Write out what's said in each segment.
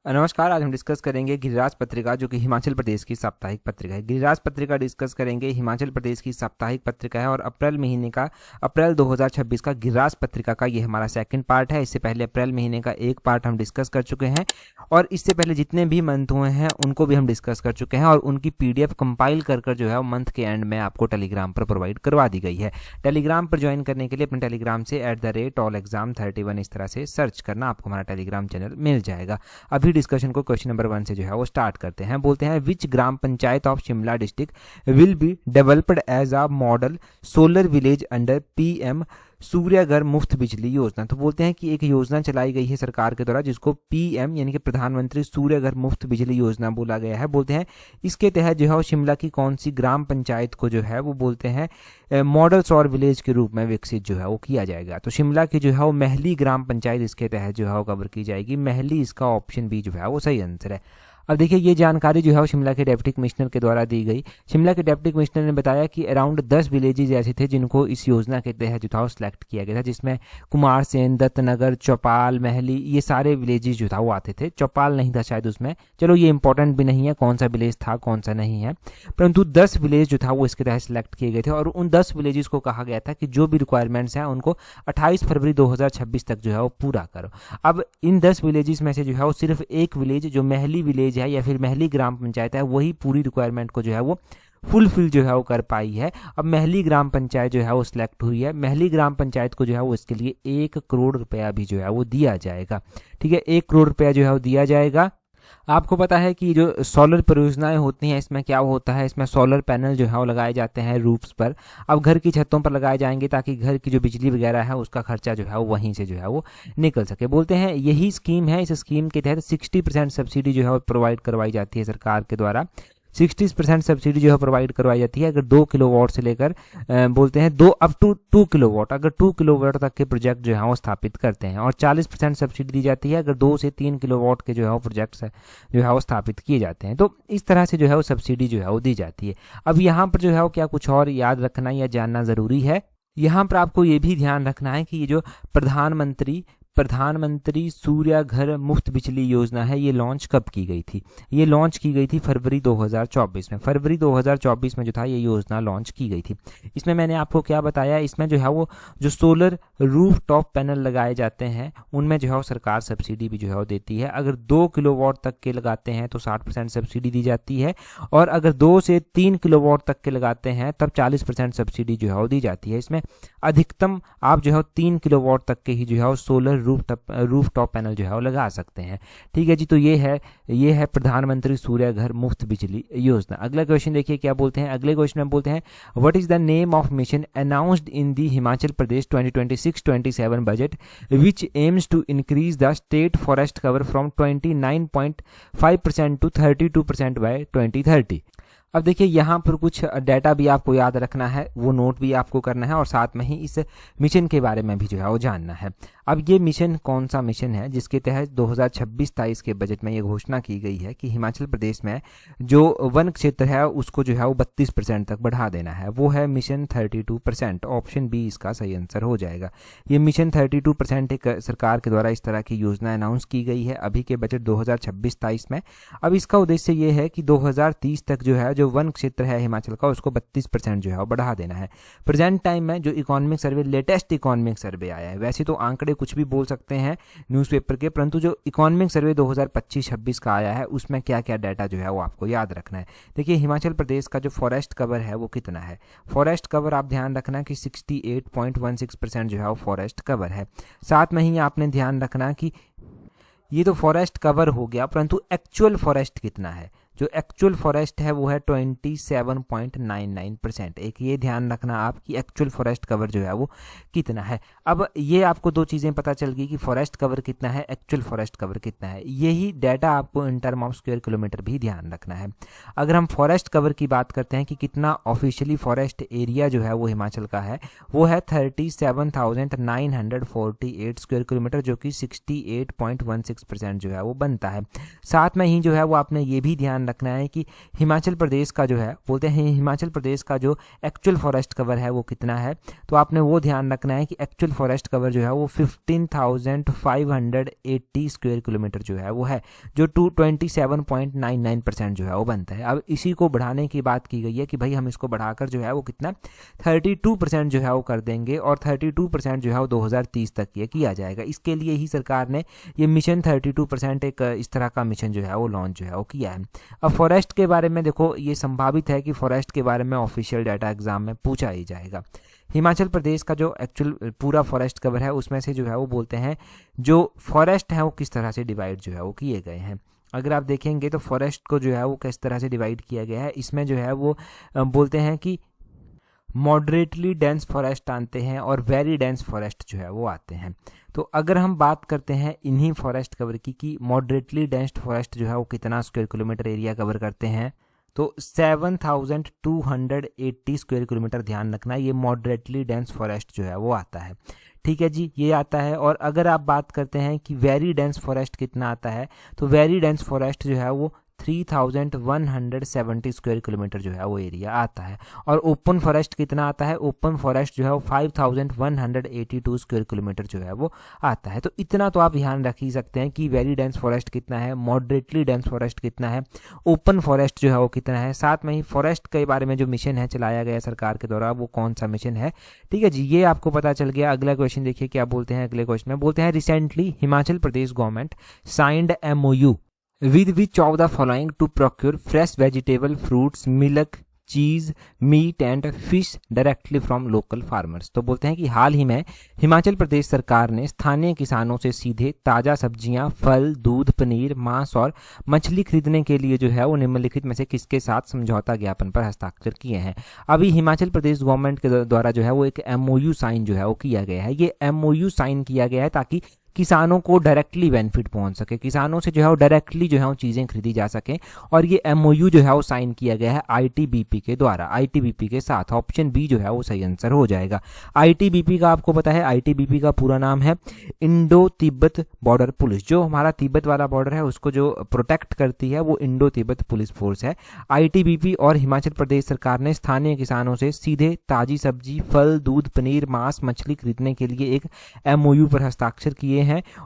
नमस्कार। आज हम डिस्कस करेंगे गिरिराज पत्रिका, जो कि हिमाचल प्रदेश की साप्ताहिक पत्रिका है। गिरिराज पत्रिका डिस्कस करेंगे, हिमाचल प्रदेश की साप्ताहिक पत्रिका है और अप्रैल महीने का, अप्रैल 2026 का गिरिराज पत्रिका का ये हमारा सेकंड पार्ट है। इससे पहले अप्रैल महीने का एक पार्ट हम डिस्कस कर चुके हैं और इससे पहले जितने भी मंथ हुए हैं उनको भी हम डिस्कस कर चुके हैं और उनकी पीडीएफ कंपाइल कर जो है मंथ के एंड में आपको टेलीग्राम पर प्रोवाइड करवा दी गई है। टेलीग्राम पर ज्वाइन करने के लिए अपने टेलीग्राम से @allexam31 इस तरह से सर्च करना, आपको हमारा टेलीग्राम चैनल मिल जाएगा। अभी डिस्कशन को क्वेश्चन नंबर 1 से जो है वो स्टार्ट करते हैं। बोलते हैं which gram panchayat of Shimla district will be developed as a model solar village under PM Suryaghar Muft Bijli योजना। तो बोलते हैं कि एक योजना चलाई गई है सरकार के द्वारा जिसको पीएम यानी कि प्रधानमंत्री सूर्यघर मुफ्त बिजली योजना बोला गया है। बोलते हैं इसके तहत जो है वो शिमला की कौन सी ग्राम पंचायत को जो है वो बोलते हैं मॉडल सौर विलेज के रूप में विकसित जो है वो किया जाएगा। तो शिमला की जो है वो महली ग्राम पंचायत इसके तहत जो है वो कवर की जाएगी। महली इसका ऑप्शन बी जो है वो सही आंसर है। अब देखिए ये जानकारी जो है वो शिमला के डिप्टी कमिश्नर के द्वारा दी गई। शिमला के डिप्टी कमिश्नर ने बताया कि अराउंड 10 विलेजेज ऐसे थे जिनको इस योजना के तहत जो था वो सिलेक्ट किया गया था, जिसमें कुमारसेन, दत्तनगर, चौपाल, महली, ये सारे विलेजेज जो था वो आते थे। चौपाल नहीं था शायद उसमें, चलो ये इंपॉर्टेंट भी नहीं है कौन सा विलेज था कौन सा नहीं है, परंतु 10 विलेज जो था वो इसके तहत सिलेक्ट किए गए थे और उन 10 विलेजेस को कहा गया था कि जो भी रिक्वायरमेंट्स हैं उनको 28 फरवरी 2026 तक जो है वो पूरा करो। अब इन 10 विलेजेस में से जो है वो सिर्फ एक विलेज जो महली विलेज है या फिर महली ग्राम पंचायत है वही पूरी रिक्वायरमेंट को जो है वो फुलफिल जो है वो कर पाई है। अब महली ग्राम पंचायत जो है वो सिलेक्ट हुई है। महली ग्राम पंचायत को जो है वो इसके लिए 1 करोड़ रुपया भी जो है वो दिया जाएगा। ठीक है, 1 करोड़ रुपया जो है वो दिया जाएगा। आपको पता है कि जो सोलर परियोजनाएं होती हैं इसमें क्या होता है, इसमें सोलर पैनल जो है वो लगाए जाते हैं रूफ्स पर। अब घर की छतों पर लगाए जाएंगे ताकि घर की जो बिजली वगैरह है उसका खर्चा जो है वो वहीं से जो है वो निकल सके। बोलते हैं यही स्कीम है, इस स्कीम के तहत 60% सब्सिडी जो है वो प्रोवाइड करवाई जाती है सरकार के द्वारा। 60% सब्सिडी जो है प्रोवाइड करवाई जाती है अगर 2 किलोवाट से लेकर बोलते हैं 2 अप टू 2 किलोवाट, अगर 2 किलोवाट तक के प्रोजेक्ट जो है वो स्थापित करते हैं। और 40% सब्सिडी दी जाती है अगर 2 से 3 किलोवाट के जो है वो प्रोजेक्ट्स जो है वो स्थापित किए जाते हैं। तो इस तरह से जो है वो सब्सिडी जो है वो दी जाती है। अब यहाँ पर जो है वो क्या कुछ और याद रखना या जानना ज़रूरी है। यहाँ पर आपको ये भी ध्यान रखना है कि ये जो प्रधानमंत्री सूर्यघर मुफ्त बिजली योजना है ये लॉन्च कब की गई थी। ये लॉन्च की गई थी फरवरी 2024 में। फरवरी 2024 में जो था ये योजना लॉन्च की गई थी। इसमें मैंने आपको क्या बताया, इसमें जो है वो जो सोलर रूफ टॉप पैनल लगाए जाते हैं उनमें जो है वो सरकार सब्सिडी भी जो है वो देती है। अगर 2 किलोवाट तक के लगाते हैं तो 60% सब्सिडी दी जाती है और अगर 2 से 3 किलोवाट तक के लगाते हैं तब 40% सब्सिडी जो है वो दी जाती है। इसमें अधिकतम आप जो है 3 किलोवाट तक के ही जो है वो सोलर रूफ टॉप पैनल जो है वो लगा सकते हैं। ठीक है जी, तो ये है प्रधानमंत्री सूर्यघर मुफ्त बिजली योजना। अगला क्वेश्चन देखिए क्या बोलते हैं। अगले क्वेश्चन में बोलते हैं what is the name of mission announced in the Himachal Pradesh 2026-27 budget which aims to increase the state forest cover from 29.5% to 32% by 2030। अब देखिए यहाँ पर कुछ डाटा भी आपको याद रखना है, वो नोट भी आपको करना है और साथ में ही इस मिशन के बारे में भी जो है वो जानना है। अब ये मिशन कौन सा मिशन है जिसके तहत 2026-27 के बजट में ये घोषणा की गई है कि हिमाचल प्रदेश में जो वन क्षेत्र है उसको जो है वो 32% तक बढ़ा देना है। वो है मिशन 32%। ऑप्शन बी इसका सही आंसर हो जाएगा। ये मिशन 32% एक सरकार के द्वारा इस तरह की योजना अनाउंस की गई है अभी के बजट 2026-27 में। अब इसका उद्देश्य ये है कि 2030 तक जो है जो वन क्षेत्र है हिमाचल का उसको 32% जो है वो बढ़ा देना है। प्रेजेंट टाइम में जो economic survey, latest economic survey आया है, वैसे तो आंकड़े कुछ भी बोल सकते हैं न्यूज़पेपर के, परंतु जो इकोनॉमिक सर्वे 2025-26 का आया है उसमें क्या क्या डाटा जो है वो आपको याद रखना है। देखिए हिमाचल प्रदेश का जो फॉरेस्ट कवर है वो कितना है। फॉरेस्ट कवर आप ध्यान रखना कि 68.16% जो है वो फॉरेस्ट कवर है। साथ में ही आपने ध्यान रखना कि ये तो फॉरेस्ट कवर हो गया, परंतु एक्चुअल फॉरेस्ट कितना है। जो एक्चुअल फॉरेस्ट है वो है 27.99%। एक ये ध्यान रखना आप कि एक्चुअल फॉरेस्ट कवर जो है वो कितना है। अब ये आपको दो चीज़ें पता चल गई कि फॉरेस्ट कवर कितना है, एक्चुअल फॉरेस्ट कवर कितना है। यही डाटा आपको in term of square kilometre भी ध्यान रखना है। अगर हम फॉरेस्ट कवर की बात करते हैं कि कितना ऑफिशियली फॉरेस्ट एरिया जो है वो हिमाचल का है, वो है 37,948 स्क्वायर किलोमीटर, जो कि 68.16% जो है वो बनता है। साथ में ही जो है वो आपने ये भी ध्यान ध्यान रखना है कि हिमाचल प्रदेश का जो है, बोलते हैं हिमाचल प्रदेश का जो एक्चुअल फॉरेस्ट कवर है वो कितना है, तो आपने वो ध्यान रखना है कि एक्चुअल फॉरेस्ट कवर जो है वो 15,580 स्क्वायर किलोमीटर जो है वो है, जो 27.99% जो है वो बनता है। अब इसी को बढ़ाने की बात की गई है कि भाई हम इसको बढ़ाकर जो है वो कितना 32% जो है वो कर देंगे, और 32% जो है वो 2030 तक ये किया जाएगा। इसके लिए ही सरकार ने ये मिशन 32% एक इस तरह का मिशन जो है वो लॉन्च जो है वो किया है। अब फॉरेस्ट के बारे में देखो, ये संभावित है कि फॉरेस्ट के बारे में ऑफिशियल डाटा एग्जाम में पूछा ही जाएगा। हिमाचल प्रदेश का जो एक्चुअल पूरा फॉरेस्ट कवर है उसमें से जो है वो बोलते हैं जो फॉरेस्ट है वो किस तरह से डिवाइड जो है वो किए गए हैं। अगर आप देखेंगे तो फॉरेस्ट को जो है वो किस तरह से डिवाइड किया गया है, इसमें जो है वो बोलते हैं कि मॉडरेटली डेंस फॉरेस्ट आते हैं और वेरी डेंस फॉरेस्ट जो है वो आते हैं। तो अगर हम बात करते हैं इन्हीं फॉरेस्ट कवर की कि मॉडरेटली डेंस फॉरेस्ट जो है वो कितना स्क्वायर किलोमीटर एरिया कवर करते हैं, तो 7,280 स्क्वायर किलोमीटर ध्यान रखना, ये मॉडरेटली डेंस फॉरेस्ट जो है वो आता है। ठीक है जी, ये आता है। और अगर आप बात करते हैं कि वेरी डेंस फॉरेस्ट कितना आता है, तो वेरी डेंस फॉरेस्ट जो है वो 3,170 स्क्वायर किलोमीटर जो है वो एरिया आता है। और ओपन फॉरेस्ट कितना आता है, ओपन फॉरेस्ट जो है वो 5,182 स्क्वायर किलोमीटर जो है वो आता है। तो इतना तो आप ध्यान रख ही सकते हैं कि वेरी डेंस फॉरेस्ट कितना है, मॉडरेटली डेंस फॉरेस्ट कितना है, ओपन फॉरेस्ट जो है वो कितना है। साथ में ही फॉरेस्ट के बारे में जो मिशन है चलाया गया सरकार के द्वारा वो कौन सा मिशन है। ठीक है जी, ये आपको पता चल गया। अगला क्वेश्चन देखिए क्या बोलते हैं। अगले क्वेश्चन में बोलते हैं recently Himachal Pradesh government signed MOU with which of the following to procure fresh vegetable, fruits, milk, cheese, meat and fish directly from local farmers. तो बोलते हैं कि हाल ही में हिमाचल प्रदेश सरकार ने स्थानीय किसानों से सीधे ताज़ा सब्जियां, फल, दूध, पनीर, मांस और मछली खरीदने के लिए जो है वो निम्नलिखित में से किसके साथ समझौता ज्ञापन पर हस्ताक्षर किए हैं। अभी हिमाचल प्रदेश गवर्नमेंट के द्वारा जो है वो एक MOU साइन जो है वो किया गया है। ये MOU साइन किया गया है ताकि किसानों को डायरेक्टली बेनिफिट पहुंच सके, किसानों से जो है वो डायरेक्टली जो है वो चीज़ें खरीदी जा सकें। और ये MOU जो है वो साइन किया गया है ITBP के द्वारा, ITBP के साथ। ऑप्शन बी जो है वो सही आंसर हो जाएगा। ITBP का आपको पता है, ITBP का पूरा नाम है इंडो तिब्बत बॉर्डर पुलिस। जो हमारा तिब्बत वाला बॉर्डर है उसको जो प्रोटेक्ट करती है वो इंडो तिब्बत पुलिस फोर्स है। ITBP और हिमाचल प्रदेश सरकार ने स्थानीय किसानों से सीधे ताजी सब्जी, फल, दूध, पनीर, मांस, मछली खरीदने के लिए एक MOU पर हस्ताक्षर किए हैं।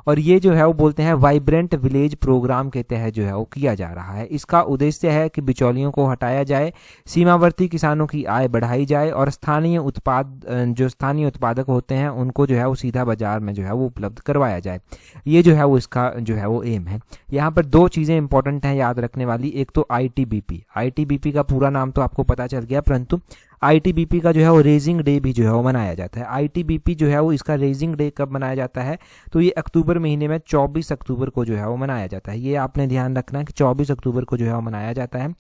और ये जो है वो बोलते हैं वाइब्रेंट विलेज प्रोग्राम के तहत जो है वो किया जा रहा है। इसका उद्देश्य है कि बिचौलियों को हटाया जाए, सीमावर्ती किसानों की आय बढ़ाई जाए और स्थानीय उत्पादक होते हैं उनको जो है वो सीधा बाजार में जो है वो उपलब्ध करवाया जाए। ये जो है वो इसका जो है वो एम है। यहाँ पर दो चीज़ें इंपॉर्टेंट हैं याद रखने वाली। एक तो ITBP का पूरा नाम तो आपको पता चल गया, परंतु ITBP का जो है वो रेजिंग डे भी जो है वो मनाया जाता है। ITBP जो है वो इसका रेजिंग डे कब मनाया जाता है, तो ये अक्टूबर महीने में 24 अक्टूबर को जो है वो मनाया जाता है। ये आपने ध्यान रखना है कि 24 अक्टूबर को जो है वो मनाया जाता है।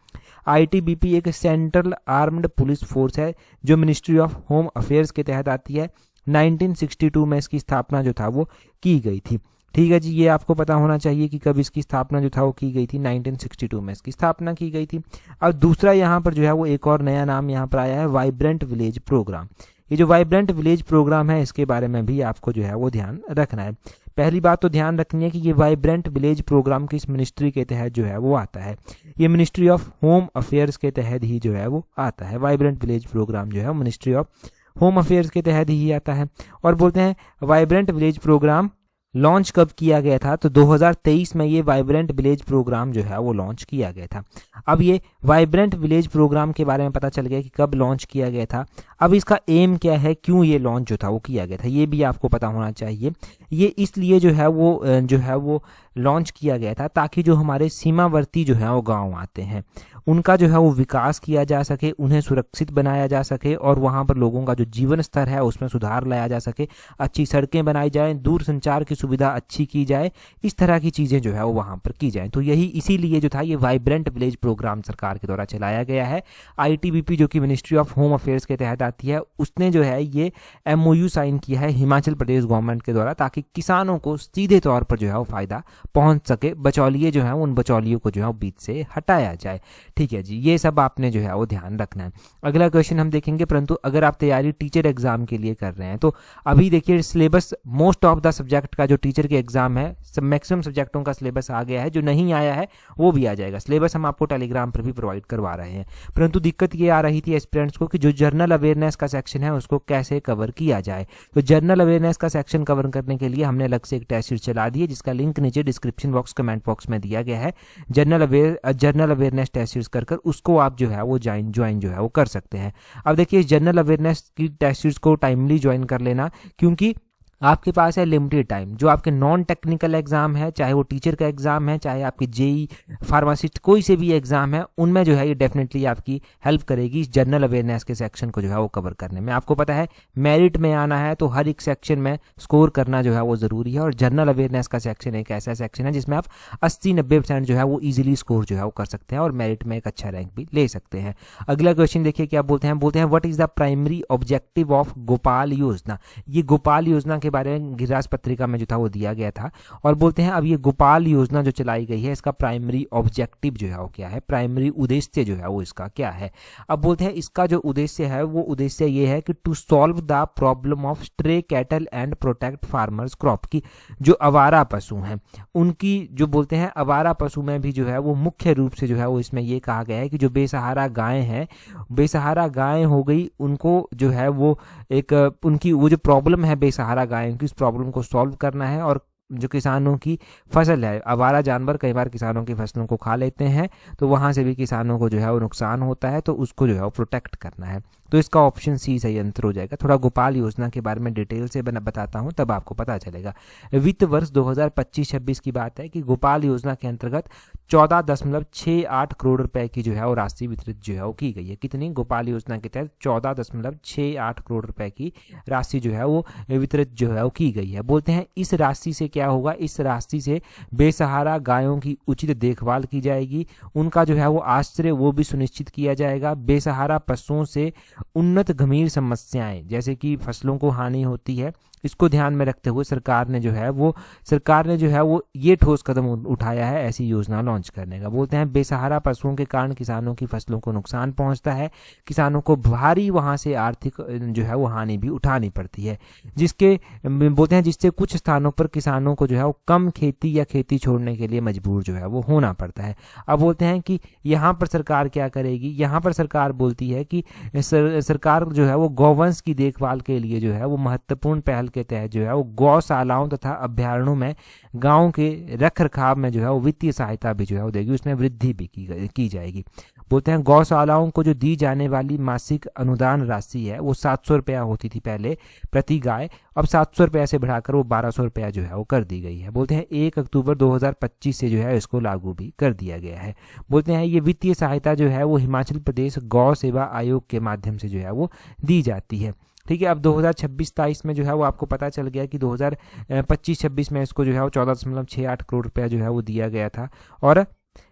ITBP एक सेंट्रल आर्म्ड पुलिस फोर्स है जो मिनिस्ट्री ऑफ होम अफेयर्स के तहत आती है। 1962 में इसकी स्थापना जो था वो की गई थी। ठीक है जी, ये आपको पता होना चाहिए कि कब इसकी स्थापना जो था वो की गई थी, 1962 में इसकी स्थापना की गई थी। और दूसरा यहाँ पर जो है वो एक और नया नाम यहाँ पर आया है, वाइब्रेंट विलेज प्रोग्राम। ये जो वाइब्रेंट विलेज प्रोग्राम है इसके बारे में भी आपको जो है वो ध्यान रखना है। पहली बात तो ध्यान रखनी है कि ये वाइब्रेंट विलेज प्रोग्राम किस मिनिस्ट्री के तहत जो है वो आता है। ये मिनिस्ट्री ऑफ होम अफेयर्स के तहत ही जो है वो आता है। वाइब्रेंट विलेज प्रोग्राम जो है मिनिस्ट्री ऑफ होम अफेयर्स के तहत ही आता है। और बोलते हैं वाइब्रेंट विलेज प्रोग्राम लॉन्च कब किया गया था, तो 2023 में ये वाइब्रेंट विलेज प्रोग्राम जो है वो लॉन्च किया गया था। अब ये वाइब्रेंट विलेज प्रोग्राम के बारे में पता चल गया कि कब लॉन्च किया गया था। अब इसका एम क्या है, क्यों ये लॉन्च जो था वो किया गया था, ये भी आपको पता होना चाहिए। ये इसलिए जो है वो लॉन्च किया गया था ताकि जो हमारे सीमावर्ती जो है वो गाँव आते हैं उनका जो है वो विकास किया जा सके, उन्हें सुरक्षित बनाया जा सके और वहाँ पर लोगों का जो जीवन स्तर है उसमें सुधार लाया जा सके, अच्छी सड़कें बनाई जाएं, दूर संचार की सुविधा अच्छी की जाए, इस तरह की चीज़ें जो है वो वहाँ पर की जाएं। तो यही इसीलिए जो था ये वाइब्रेंट विलेज प्रोग्राम सरकार के द्वारा चलाया गया है। ITBP जो कि मिनिस्ट्री ऑफ होम अफेयर्स के तहत आती है, उसने जो है ये MOU साइन किया है हिमाचल प्रदेश गवर्नमेंट के द्वारा ताकि किसानों को सीधे तौर पर जो है वो फायदा पहुंच सके, बचौलिए जो है उन बचौलियों को जो है बीच से हटाया जाए। ठीक है जी, ये सब आपने जो है वो ध्यान रखना है। अगला क्वेश्चन हम देखेंगे, परंतु अगर आप तैयारी टीचर एग्जाम के लिए कर रहे हैं तो अभी देखिए syllabus most of the subject का जो टीचर के एग्जाम है, मैक्सिमम सब्जेक्टों का सिलेबस आ गया है, जो नहीं आया है वो भी आ जाएगा। सिलेबस हम आपको टेलीग्राम पर भी प्रोवाइड करवा रहे हैं, परंतु दिक्कत ये आ रही थी एस्पिरेंट्स को कि जो जनरल अवेयरनेस का सेक्शन है उसको कैसे कवर किया जाए। तो जनरल अवेयरनेस का सेक्शन कवर करने के लिए हमने अलग से एक टेस्ट सीरीज चला दी है, जिसका लिंक नीचे डिस्क्रिप्शन बॉक्स कमेंट बॉक्स में दिया गया है। जनरल अवेयरनेस टेस्ट सीरीज कर उसको आप जो है वो ज्वाइन जो है वो कर सकते हैं। अब देखिए जनरल अवेयरनेस की टेस्ट सीरीज को टाइमली ज्वाइन कर लेना, क्योंकि आपके पास है लिमिटेड टाइम। जो आपके नॉन टेक्निकल एग्जाम है, चाहे वो टीचर का एग्जाम है, चाहे आपकी जेई फार्मासिस्ट कोई से भी एग्जाम है, उनमें जो है ये डेफिनेटली आपकी हेल्प करेगी इस जनरल अवेयरनेस के सेक्शन को जो है वो कवर करने में। आपको पता है मेरिट में आना है तो हर एक सेक्शन में स्कोर करना जो है वो जरूरी है, और जनरल अवेयरनेस का सेक्शन एक ऐसा सेक्शन है जिसमें आप 80-90% जो है वो इजिली स्कोर जो है वो कर सकते हैं और मेरिट में एक अच्छा रैंक भी ले सकते हैं। अगला क्वेश्चन देखिए क्या बोलते हैं what is the primary objective of Gopal योजना। ये गोपाल योजना के बारे में गिरिराज पत्रिका में जो था वो दिया गया था, और बोलते हैं अब ये गोपाल योजना जो चलाई गई है इसका प्राइमरी ऑब्जेक्टिव जो है वो क्या है, प्राइमरी उद्देश्य जो है वो इसका क्या है। अब बोलते हैं इसका जो उद्देश्य है वो उद्देश्य ये है कि to solve the problem of stray cattle and protect farmers crop की जो आवारा पशु हैं उनकी, जो बोलते हैं आवारा पशु में भी जो है वो मुख्य रूप से जो है वो इसमें ये कहा गया है कि जो बेसहारा गायें हैं, बेसहारा गायें हो गई, उनको जो है वो एक उनकी वो जो प्रॉब्लम है बेसहारा गायों की, उस प्रॉब्लम को सॉल्व करना है। और जो किसानों की फसल है, आवारा जानवर कई बार किसानों की फसलों को खा लेते हैं, तो वहां से भी किसानों को जो है वो नुकसान होता है, तो उसको जो है वो प्रोटेक्ट करना है। तो इसका ऑप्शन सी सही आंसर हो जाएगा। थोड़ा गोपाल योजना के बारे में डिटेल से बताता हूं तब आपको पता चलेगा। वित्त वर्ष 2025-26 की बात है कि गोपाल योजना के अंतर्गत 14.68 करोड़ रुपए की जो है वो राशि वितरित जो है वो की गई है। कितनी? गोपाल योजना के तहत 14.68 करोड़ रुपए की राशि जो है वो वितरित जो है वो की गई है। बोलते हैं इस राशि से क्या होगा, इस राशि से बेसहारा गायों की उचित देखभाल की जाएगी, उनका जो है वो आश्रय वो भी सुनिश्चित किया जाएगा। बेसहारा पशुओं से उन्नत गंभीर समस्याएं जैसे कि फसलों को हानि होती है, इसको ध्यान में रखते हुए सरकार ने जो है वो ये ठोस कदम उठाया है ऐसी योजना लॉन्च करने का। बोलते हैं बेसहारा पशुओं के कारण किसानों की फसलों को नुकसान पहुंचता है, किसानों को भारी वहां से आर्थिक जो है वो हानि भी उठानी पड़ती है, बोलते हैं जिससे कुछ स्थानों पर किसानों को जो है वो कम खेती या खेती छोड़ने के लिए मजबूर जो है वो होना पड़ता है। अब बोलते हैं कि यहाँ पर सरकार क्या करेगी, यहाँ पर सरकार बोलती है कि सरकार जो है वो गौवंश की देखभाल के लिए जो है वो महत्वपूर्ण पहल के तहत जो है वो गौशालाओं तथा अभ्यारण्यों में गांव के रख रखाव में जो है वो वित्तीय सहायता भी जो है वो देगी, उसमें वृद्धि भी की जाएगी। बोलते हैं गौशालाओं को जो दी जाने वाली मासिक अनुदान राशि है वो 700 रुपया होती थी पहले प्रति गाय, अब 700 रुपया से बढ़ाकर वो 1200 रुपया जो है वो कर दी गई है। बोलते हैं 1 अक्टूबर 2025 से जो है इसको लागू भी कर दिया गया है। बोलते हैं ये वित्तीय सहायता जो है वो हिमाचल प्रदेश गौ सेवा आयोग के माध्यम से जो है वो दी जाती है। ठीक है, अब 2026-27 में जो है वो आपको पता चल गया कि 2025-26 में इसको जो है वो 14.68 करोड़ रुपया जो है वो दिया गया था। और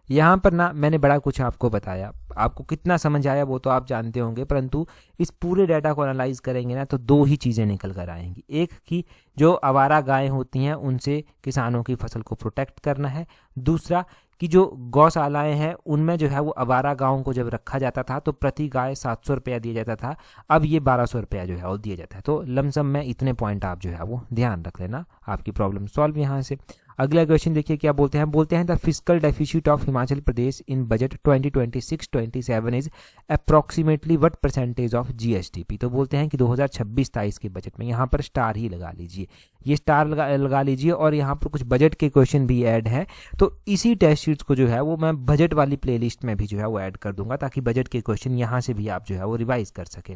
यहाँ पर ना मैंने बड़ा कुछ आपको बताया, आपको कितना समझ आया वो तो आप जानते होंगे, परंतु इस पूरे डाटा को एनालाइज करेंगे ना तो दो ही चीज़ें निकल कर आएंगी। एक कि जो आवारा गायें होती हैं उनसे किसानों की फसल को प्रोटेक्ट करना है, दूसरा कि जो गौशालाएं हैं उनमें जो है वो आवारा गायों को जब रखा जाता था तो प्रति गाय 700 रुपया दिया जाता था, अब ये 1200 रुपया जो है वो दिया जाता है। तो लमसम में इतने पॉइंट आप जो है वो ध्यान रख लेना, आपकी प्रॉब्लम सॉल्व यहाँ से। अगला क्वेश्चन देखिए क्या बोलते हैं the fiscal deficit of Himachal Pradesh in budget 2026-27 is approximately what percentage of GSDP. तो बोलते हैं कि 2026-27 के बजट में, यहाँ पर स्टार ही लगा लीजिए, ये स्टार लगा लीजिए, और यहाँ पर कुछ बजट के क्वेश्चन भी ऐड हैं, तो इसी टेस्ट शीट्स को जो है वो मैं बजट वाली प्लेलिस्ट में भी जो है वो ऐड कर दूंगा ताकि बजट के क्वेश्चन यहाँ से भी आप जो है वो रिवाइज कर सके।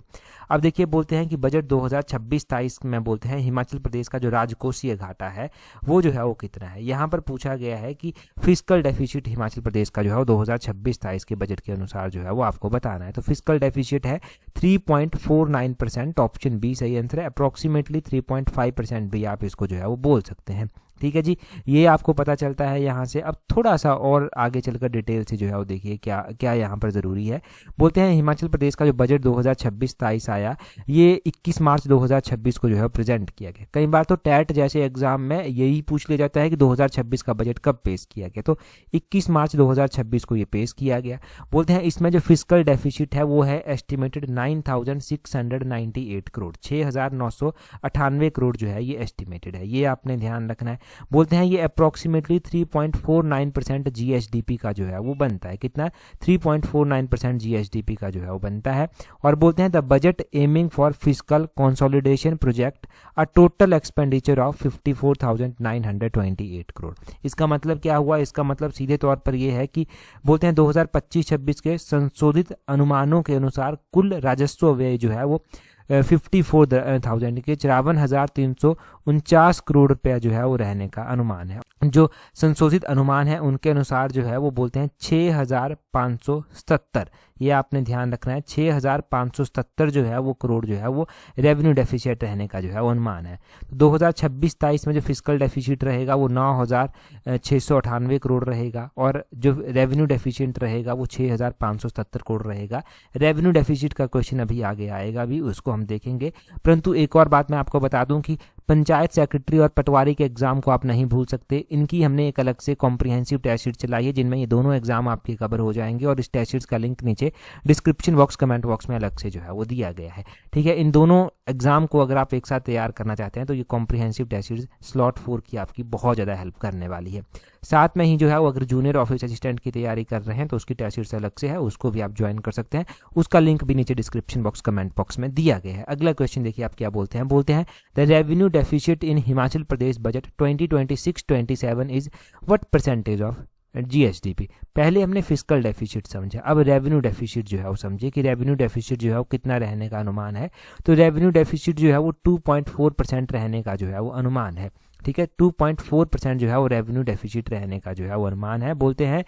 अब देखिए बोलते हैं कि बजट 2026-27 में बोलते हैं हिमाचल प्रदेश का जो राजकोषीय घाटा है वो जो है वो कितना है। यहाँ पर पूछा गया है कि फिस्कल डेफिसिट हिमाचल प्रदेश का जो है 2026-27 के बजट के अनुसार जो है वो आपको बताना है। तो फिस्कल डेफिसिट है 3.49%, ऑप्शन बी सही आंसर है। अप्रोक्सीमेटली 3.5% भी आप इसको जो है वो बोल सकते हैं। ठीक है जी, ये आपको पता चलता है यहाँ से। अब थोड़ा सा और आगे चलकर डिटेल से जो है वो देखिए क्या क्या यहाँ पर ज़रूरी है। बोलते हैं हिमाचल प्रदेश का जो बजट 2026-27 आया, ये 21 मार्च 2026 को जो है प्रेजेंट किया गया। कई बार तो टैट जैसे एग्जाम में यही पूछ लिया जाता है कि 2026 का बजट कब पेश किया गया, तो 21 मार्च 2026 को ये पेश किया गया। बोलते हैं इसमें जो फिजिकल डेफिसिट है वो है एस्टिमेटेड 9,698 करोड़, 6,998 करोड़ जो है ये एस्टिमेटेड है, ये आपने ध्यान रखना है। बोलते हैं ये अप्रोक्सीमेटली 3.49% जीएसडीपी का जो है वो बनता है। कितना? 3.49% जीएसडीपी का जो है वो बनता है। और बोलते हैं the budget aiming for physical consolidation project a total expenditure of 54,928 crore. इसका मतलब क्या हुआ? इसका मतलब सीधे तौर पर यह है कि बोलते हैं 2025-26 के संशोधित अनुमानों के अनुसार कुल राजस्व व्यय जो है वो 54,000 के 53,349 करोड़ रुपया जो है वो रहने का अनुमान है। जो संशोधित अनुमान है उनके अनुसार जो है वो बोलते हैं 6,577, ये आपने ध्यान रखना है, 6,577 जो है वो करोड़ जो है वो रेवेन्यू डेफिसिट रहने का जो है वो अनुमान है। तो 2026-27 में जो फिजिकल डेफिसिट रहेगा वो 9,698 करोड़ रहेगा और जो रेवेन्यू डेफिसिट रहेगा वो 6,577 करोड़ रहेगा। रेवेन्यू डेफिसिट का क्वेश्चन अभी आगे आएगा, भी उसको हम देखेंगे। परंतु एक और बात मैं आपको बता दूं कि पंचायत सेक्रेटरी और पटवारी के एग्जाम को आप नहीं भूल सकते। इनकी हमने एक अलग से कॉम्प्रिहेंसिव टेस्ट सीट चलाई है जिनमें ये दोनों एग्जाम आपके कवर हो जाएंगे और इस टेस्ट सीट्स का लिंक नीचे डिस्क्रिप्शन बॉक्स कमेंट बॉक्स में अलग से जो है वो दिया गया है। ठीक है, इन दोनों एग्जाम को अगर आप एक साथ तैयार करना चाहते हैं तो ये कॉम्प्रिहेंसिव टेस्ट सीरीज स्लॉट 4 की आपकी बहुत ज़्यादा हेल्प करने वाली है। साथ में ही जो है वो अगर जूनियर ऑफिस असिस्टेंट की तैयारी कर रहे हैं तो उसकी टेस्ट सीरीज अलग से है, उसको भी आप ज्वाइन कर सकते हैं। उसका लिंक भी नीचे डिस्क्रिप्शन बॉक्स कमेंट बॉक्स में दिया गया है। अगला क्वेश्चन देखिए आप क्या बोलते हैं। बोलते हैं the revenue deficit in Himachal Pradesh budget 2026-27 is what percentage of GSDP. पहले हमने फिजिकल डेफिसिट समझा, अब रेवेन्यू डेफिसिट जो है वो समझे कि रेवेन्यू डेफिसिट जो है वो कितना रहने का अनुमान है। तो रेवेन्यू डेफिसिट जो है वो 2.4% रहने का जो है वो अनुमान है। ठीक है, 2.4% जो है वो रेवेन्यू डेफिसिट रहने का जो है वो अनुमान है। बोलते हैं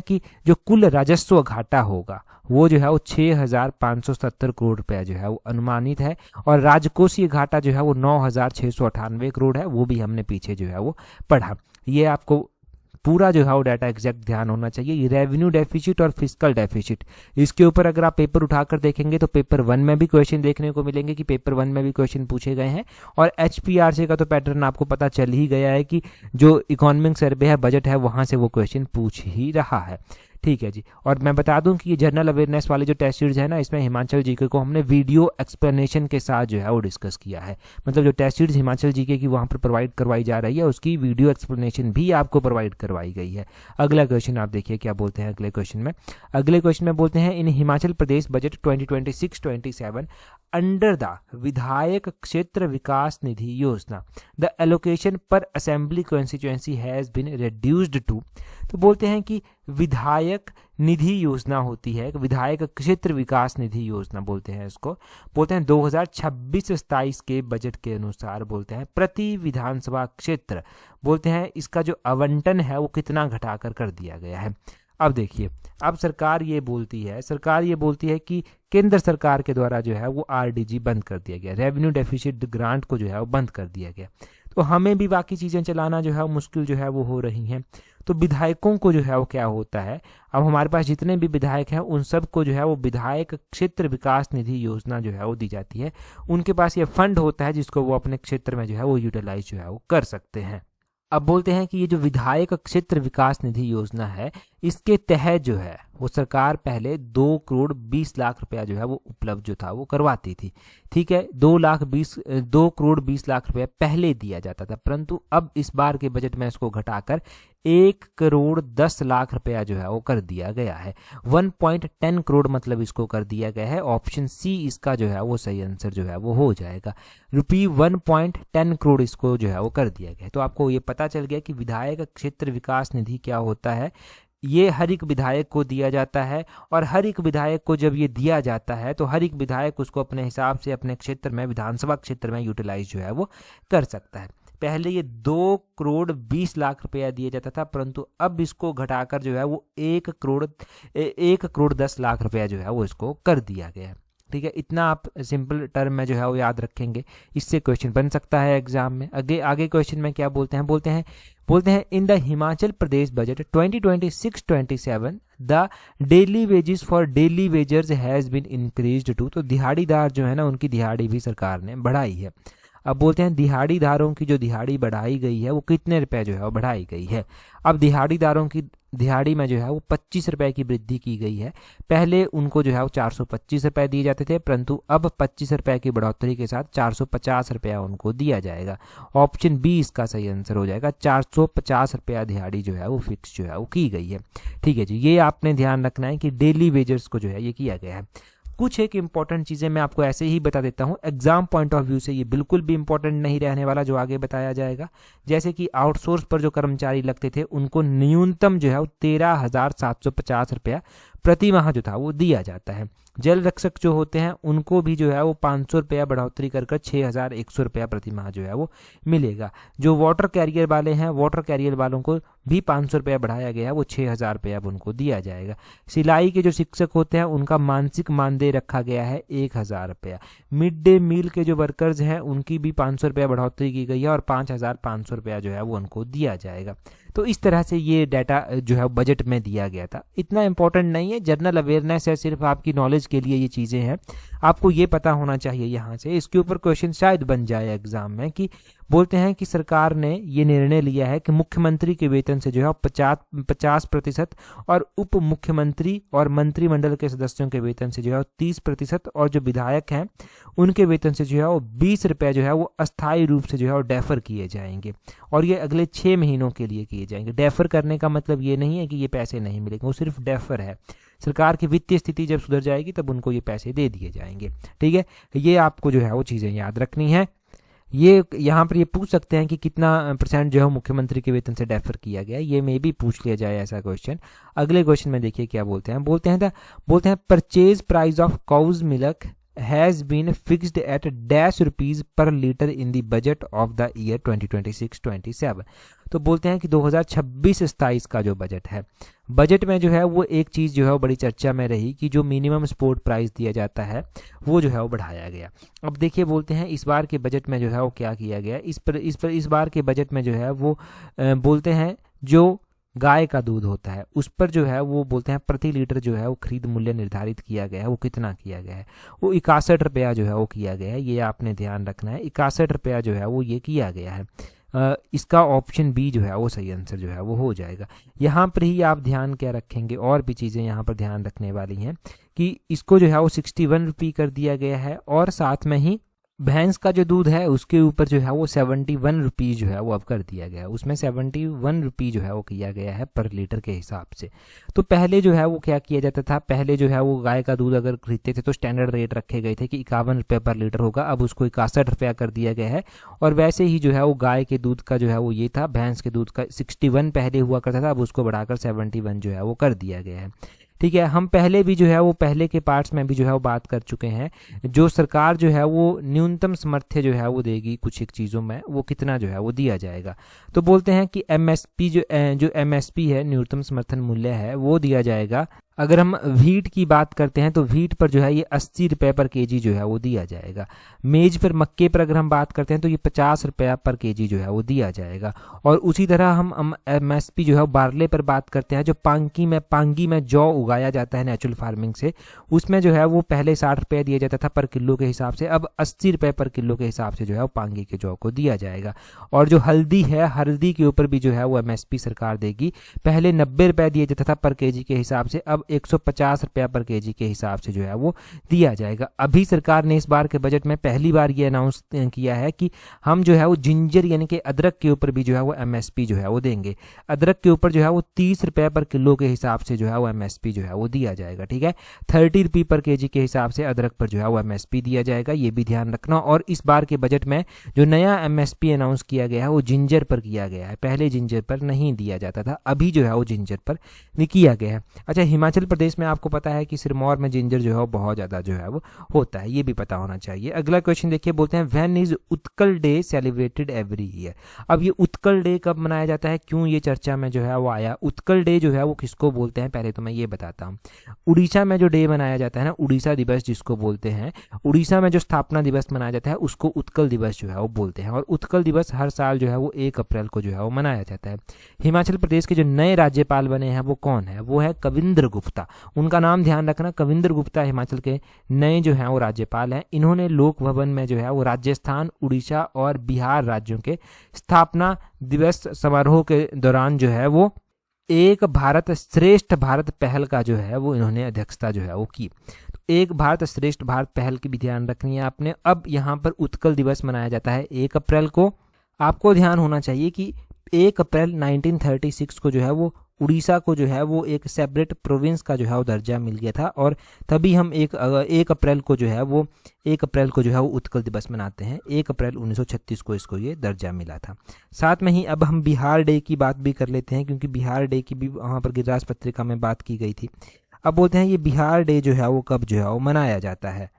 कि जो कुल राजस्व घाटा होगा वो जो है वो 6,570 करोड़ रुपया जो है वो अनुमानित है और राजकोषीय घाटा जो है वो 9,698 करोड़ है, वो भी हमने पीछे जो है वो पढ़ा। ये आपको पूरा जो है वो डाटा एग्जैक्ट ध्यान होना चाहिए। ये रेवेन्यू डेफिसिट और फिजिकल डेफिसिट, इसके ऊपर अगर आप पेपर उठाकर देखेंगे तो पेपर 1 में भी क्वेश्चन देखने को मिलेंगे कि पेपर 1 में भी क्वेश्चन पूछे गए हैं और एचपीआरसी का तो पैटर्न आपको पता चल ही गया है कि जो इकोनॉमिक सर्वे है, बजट है, वहां से वो क्वेश्चन पूछ ही रहा है। ठीक है जी, और मैं बता दूं कि ये जनरल अवेयरनेस वाले जो टेस्ट सीरीज है ना, इसमें हिमाचल जीके को हमने वीडियो एक्सप्लेनेशन के साथ जो है वो डिस्कस किया है। मतलब जो टेस्ट सीरीज हिमाचल जीके की वहां पर प्रोवाइड करवाई जा रही है उसकी वीडियो एक्सप्लेनेशन भी आपको प्रोवाइड करवाई गई है। अगला क्वेश्चन आप देखिए क्या बोलते हैं। अगले क्वेश्चन में बोलते हैं in Himachal Pradesh budget 2026-27 under the Vidhayak Kshetra Vikas Nidhi Yojana the allocation per assembly constituency has been reduced to. तो बोलते हैं कि विधायक निधि योजना होती है, विधायक क्षेत्र विकास निधि योजना बोलते हैं इसको। बोलते हैं 2026-27 के बजट के अनुसार बोलते हैं प्रति विधानसभा क्षेत्र बोलते हैं इसका जो आवंटन है वो कितना घटाकर कर दिया गया है। अब देखिए, अब सरकार ये बोलती है कि केंद्र सरकार के द्वारा जो है वो आरडीजी बंद कर दिया गया, रेवेन्यू डेफिसिट ग्रांट को जो है वो बंद कर दिया गया। तो हमें भी बाकी चीज़ें चलाना जो है वो मुश्किल जो है वो हो रही हैं। तो विधायकों को जो है वो क्या होता है, अब हमारे पास जितने भी विधायक हैं उन सबको जो है वो विधायक क्षेत्र विकास निधि योजना जो है वो दी जाती है। उनके पास ये फंड होता है जिसको वो अपने क्षेत्र में जो है वो यूटिलाइज जो है वो कर सकते हैं। अब बोलते हैं कि ये जो विधायक क्षेत्र विकास निधि योजना है, इसके तहत जो है वो सरकार पहले 2 करोड़ 20 लाख रुपया जो है वो उपलब्ध जो था वो करवाती थी। ठीक है, 2 करोड़ 20 लाख रुपया पहले दिया जाता था, परंतु अब इस बार के बजट में इसको घटाकर 1 करोड़ 10 लाख रुपया जो है वो कर दिया गया है। 1.10 करोड़ मतलब इसको कर दिया गया है। ऑप्शन सी इसका जो है वो सही आंसर जो है वो हो जाएगा। ₹1.10 करोड़ इसको जो है वो कर दिया गया है। तो आपको ये पता चल गया कि विधायक क्षेत्र विकास निधि क्या होता है। ये हर एक विधायक को दिया जाता है और हर एक विधायक को जब ये दिया जाता है तो हर एक विधायक उसको अपने हिसाब से अपने क्षेत्र में, विधानसभा क्षेत्र में यूटिलाइज जो है वो कर सकता है। पहले ये 2 करोड़ 20 लाख रुपया दिया जाता था, परंतु अब इसको घटाकर जो है वो 1 करोड़ 10 लाख रुपया जो है वो इसको कर दिया गया है। ठीक है, इतना आप सिंपल टर्म में जो है वो याद रखेंगे, इससे क्वेश्चन बन सकता है एग्जाम में। आगे क्वेश्चन में क्या बोलते हैं in the Himachal Pradesh budget 2026-27 the daily wages for daily wagers has been increased to. तो दिहाड़ीदार जो है ना, उनकी दिहाड़ी भी सरकार ने बढ़ाई है। अब बोलते हैं दिहाड़ीदारों की जो दिहाड़ी बढ़ाई गई है वो कितने रुपए जो है वो बढ़ाई गई है। अब दिहाड़ीदारों की दिहाड़ी में जो है वो 25 रुपए की वृद्धि की गई है। पहले उनको जो है वो 425 रुपए दिए जाते थे, परंतु अब 25 रुपए की बढ़ोतरी के साथ 450 रुपया उनको दिया जाएगा। ऑप्शन बी इसका सही आंसर हो जाएगा। 450 रुपया दिहाड़ी जो है वो फिक्स जो है वो की गई है। ठीक है जी, ये आपने ध्यान रखना है कि डेली वेजर्स को जो है ये किया गया है। कुछ एक इंपॉर्टेंट चीज़ें मैं आपको ऐसे ही बता देता हूँ, एग्जाम पॉइंट ऑफ व्यू से ये बिल्कुल भी इंपॉर्टेंट नहीं रहने वाला जो आगे बताया जाएगा। जैसे कि आउटसोर्स पर जो कर्मचारी लगते थे उनको न्यूनतम जो है वो 13,750 रुपया प्रति माह जो था वो दिया जाता है। जल रक्षक जो होते हैं उनको भी जो है वो 500 रुपया बढ़ोतरी कर 6,100 रुपया प्रति माह जो है वो मिलेगा। जो वाटर कैरियर वाले हैं, वाटर कैरियर वालों को भी 500 रुपया बढ़ाया गया है, वो 6,000 रुपया अब उनको दिया जाएगा। सिलाई के जो शिक्षक होते हैं उनका मानसिक मानदेय रखा गया है 1,000 रुपया। मिड डे मील के जो वर्कर्स हैं उनकी भी 500 रुपया बढ़ोतरी की गई है और 5,500 रुपया जो है वो उनको दिया जाएगा। तो इस तरह से ये डाटा जो है बजट में दिया गया था। इतना इंपॉर्टेंट नहीं है, जनरल अवेयरनेस है, सिर्फ आपकी नॉलेज के लिए ये चीज़ें हैं, आपको ये पता होना चाहिए। यहाँ से इसके ऊपर क्वेश्चन शायद बन जाए एग्जाम में कि बोलते हैं कि सरकार ने ये निर्णय लिया है कि मुख्यमंत्री के वेतन से जो है 50% और उप मुख्यमंत्री और मंत्रिमंडल के सदस्यों के वेतन से जो है 30% और जो विधायक हैं उनके वेतन से जो है वो 20 रुपये जो है वो अस्थायी रूप से जो है वो डेफर किए जाएंगे और ये अगले 6 महीनों के लिए किए जाएंगे। डेफर करने का मतलब ये नहीं है कि ये पैसे नहीं मिलेंगे, वो सिर्फ डेफर है। सरकार की वित्तीय स्थिति जब सुधर जाएगी तब उनको ये पैसे दे दिए जाएंगे। ठीक है, ये आपको जो है वो चीज़ें याद रखनी है। ये यहाँ पर ये पूछ सकते हैं कि कितना % जो है मुख्यमंत्री के वेतन से डेफर किया गया, ये में भी पूछ लिया जाए ऐसा क्वेश्चन। अगले क्वेश्चन में देखिए क्या बोलते हैं purchase price of cows milk has been fixed at ₹dash per liter in the budget of the year 2026-27। तो बोलते हैं कि 2026-27 का जो बजट है, बजट में जो है वो एक चीज़ जो है वो बड़ी चर्चा में रही कि जो मिनिमम सपोर्ट प्राइस दिया जाता है वो जो है वो बढ़ाया गया। अब देखिए बोलते हैं इस बार के बजट में जो है वो क्या किया गया, इस बार के बजट में जो है वो बोलते हैं जो गाय का दूध होता है उस पर जो है वो बोलते हैं प्रति लीटर जो है वो खरीद मूल्य निर्धारित किया गया है। वो कितना किया गया है, वो 61 रुपया जो है वो किया गया है। ये आपने ध्यान रखना है, 61 रुपया जो है वो ये किया गया है। इसका ऑप्शन बी जो है वो सही आंसर जो है वो हो जाएगा। यहाँ पर ही आप ध्यान क्या रखेंगे, और भी चीज़ें यहाँ पर ध्यान रखने वाली हैं कि इसको जो है वो 61 रुपये कर दिया गया है और साथ में ही भैंस का जो दूध है उसके ऊपर जो है वो 71 रुपीज़ जो है वो अब कर दिया गया है। उसमें 71 रुपये जो है वो किया गया है पर लीटर के हिसाब से। तो पहले जो है वो क्या किया जाता था, पहले जो है वो गाय का दूध अगर खरीदते थे तो स्टैंडर्ड रेट रखे गए थे कि 51 रुपये पर लीटर होगा, अब उसको 61 रुपया कर दिया गया है। और वैसे ही जो है वो गाय के दूध का जो है वो ये था, भैंस के दूध का 61 पहले हुआ करता था, अब उसको बढ़ाकर 71 जो है वो कर दिया गया है। ठीक है, हम पहले भी जो है वो पहले के पार्ट्स में भी जो है वो बात कर चुके हैं। जो सरकार जो है वो न्यूनतम समर्थ्य जो है वो देगी कुछ एक चीज़ों में, वो कितना जो है वो दिया जाएगा। तो बोलते हैं कि एमएसपी जो एमएसपी है, न्यूनतम समर्थन मूल्य है, वो दिया जाएगा। अगर हम व्हीट की बात करते हैं तो व्हीट पर जो है ये 80 रुपये पर केजी जो है वो दिया जाएगा। मेज पर मक्के पर अगर हम बात करते हैं तो ये 50 रुपया पर केजी जो है वो दिया जाएगा। और उसी तरह हम एमएसपी जो है बारले पर बात करते हैं, जो पांगी में जौ उगाया जाता है नेचुरल फार्मिंग से, उसमें जो है वो पहले 60 रुपये दिया जाता था पर किलो के हिसाब से, अब 80 रुपये पर किलो के हिसाब से जो है वो पांगी के जौ को दिया जाएगा। और जो हल्दी है, हल्दी के ऊपर भी जो है वो एमएसपी सरकार देगी। पहले 90 रुपये दिया जाता था पर केजी के हिसाब से, अब 150 रुपया पर केजी के हिसाब से जो है वो दिया जाएगा। अभी सरकार ने इस बार के बजट में पहली बार ये अनाउंस किया है कि हम जो है वो जिंजर यानी कि अदरक के ऊपर भी जो है वो एमएसपी जो है वो देंगे। अदरक के ऊपर जो है वो 30 रुपये पर किलो के हिसाब से जो है वो एमएसपी जो है वो दिया जाएगा। ठीक है, 30 रुपये पर केजी के हिसाब से अदरक पर जो है वो एमएसपी दिया जाएगा, ये भी ध्यान रखना। और इस बार के बजट में जो नया एमएसपी अनाउंस किया गया है वो जिंजर पर किया गया है, पहले जिंजर पर नहीं दिया जाता था, अभी जो है वो जिंजर पर किया गया है। अच्छा, हिमाचल हिमाचल प्रदेश में आपको पता है कि सिरमौर में जिंजर जो है वो बहुत ज़्यादा जो है वो होता है, ये भी पता होना चाहिए। अगला क्वेश्चन देखिए, बोलते हैं when is Utkal day celebrated every year. अब ये उत्कल डे कब मनाया जाता है, क्यों ये चर्चा में जो है वो आया। उत्कल डे जो है वो किसको बोलते हैं, पहले तो मैं ये बताता हूँ। उड़ीसा में जो डे मनाया जाता है ना, उड़ीसा दिवस जिसको बोलते हैं, उड़ीसा में जो स्थापना दिवस मनाया जाता है उसको उत्कल दिवस जो है वो बोलते हैं। और उत्कल दिवस हर साल जो है वो 1 अप्रैल को जो है वो मनाया जाता है। हिमाचल प्रदेश के जो नए राज्यपाल बने हैं वो कौन है, वो है कविंद्र गुप्ता। उनका नाम ध्यान रखना, कविंद्र गुप्ता हिमाचल के नए जो हैं वो राज्यपाल हैं। इन्होंने लोक भवन में जो है वो राजस्थान, उड़ीसा और बिहार राज्यों के स्थापना दिवस समारोह के दौरान जो है वो एक भारत श्रेष्ठ भारत पहल का जो है वो इन्होंने अध्यक्षता जो है वो की। तो एक भारत श्रेष्ठ भारत पहल की भी ध्यान रखनी है आपने। अब यहाँ पर उत्कल दिवस मनाया जाता है 1 अप्रैल को। आपको ध्यान होना चाहिए कि 1 अप्रैल 1936 को जो है वो उड़ीसा को जो है वो एक सेपरेट प्रोविंस का जो है वो दर्जा मिल गया था, और तभी हम 1 अप्रैल को जो है वो 1 अप्रैल को जो है वो उत्कल दिवस मनाते हैं। 1 अप्रैल 1936 को इसको ये दर्जा मिला था। साथ में ही अब हम बिहार डे की बात भी कर लेते हैं, क्योंकि बिहार डे की भी वहाँ पर गिरिराज पत्रिका में बात की गई थी। अब बोलते हैं ये बिहार डे जो है वो कब जो है वो मनाया जाता है।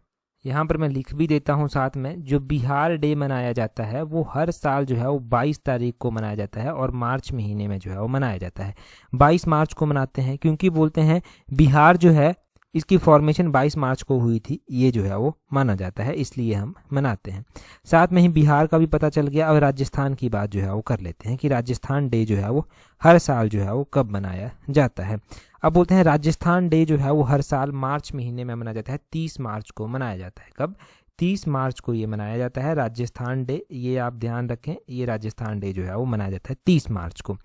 यहाँ पर मैं लिख भी देता हूँ साथ में, जो बिहार डे मनाया जाता है वो हर साल जो है वो 22 तारीख को मनाया जाता है और मार्च महीने में जो है वो मनाया जाता है। 22 मार्च को मनाते हैं, क्योंकि बोलते हैं बिहार जो है इसकी फॉर्मेशन 22 मार्च को हुई थी, ये जो है वो माना जाता है, इसलिए हम मनाते हैं। साथ में ही बिहार का भी पता चल गया। अब राजस्थान की बात जो है वो कर लेते हैं कि राजस्थान डे जो है वो हर साल जो है वो कब मनाया जाता है। अब बोलते हैं राजस्थान डे जो है वो हर साल मार्च महीने में मनाया जाता है, 30 मार्च को मनाया जाता है। कब, 30 मार्च को ये मनाया जाता है राजस्थान डे। ये आप ध्यान रखें, ये राजस्थान डे जो है वो मनाया जाता है 30 मार्च को।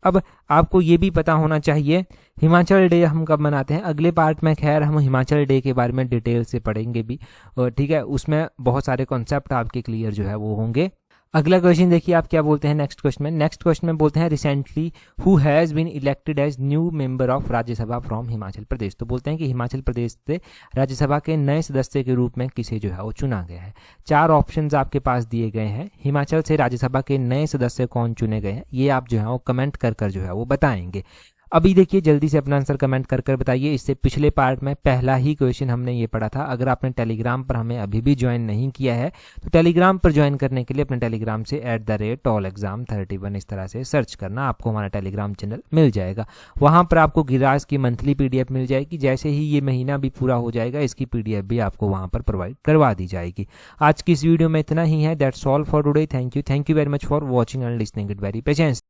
अब आपको ये भी पता होना चाहिए हिमाचल डे हम कब मनाते हैं। अगले पार्ट में खैर हम हिमाचल डे के बारे में डिटेल से पढ़ेंगे भी, ठीक है, उसमें बहुत सारे कॉन्सेप्ट आपके क्लियर जो है वो होंगे। अगला क्वेश्चन देखिए आप क्या बोलते हैं नेक्स्ट क्वेश्चन में बोलते हैं recently who has been elected as new member of Rajya Sabha from Himachal Pradesh. तो बोलते हैं कि हिमाचल प्रदेश से राज्यसभा के नए सदस्य के रूप में किसे जो है वो चुना गया है। 4 ऑप्शंस आपके पास दिए गए हैं। हिमाचल से राज्यसभा के नए सदस्य कौन चुने गए हैं, ये आप जो है वो कमेंट कर जो है वो बताएंगे। अभी देखिए जल्दी से अपना आंसर कमेंट कर बताइए। इससे पिछले पार्ट में पहला ही क्वेश्चन हमने ये पढ़ा था। अगर आपने टेलीग्राम पर हमें अभी भी ज्वाइन नहीं किया है तो टेलीग्राम पर ज्वाइन करने के लिए अपने टेलीग्राम से @allexam31 इस तरह से सर्च करना, आपको हमारा टेलीग्राम चैनल मिल जाएगा। वहाँ पर आपको गिरिराज की मंथली PDF मिल जाएगी। जैसे ही ये महीना भी पूरा हो जाएगा इसकी PDF भी आपको वहाँ पर प्रोवाइड करवा दी जाएगी। आज की इस वीडियो में इतना ही है। That's all for today. Thank you very much for watching and listening it very patience.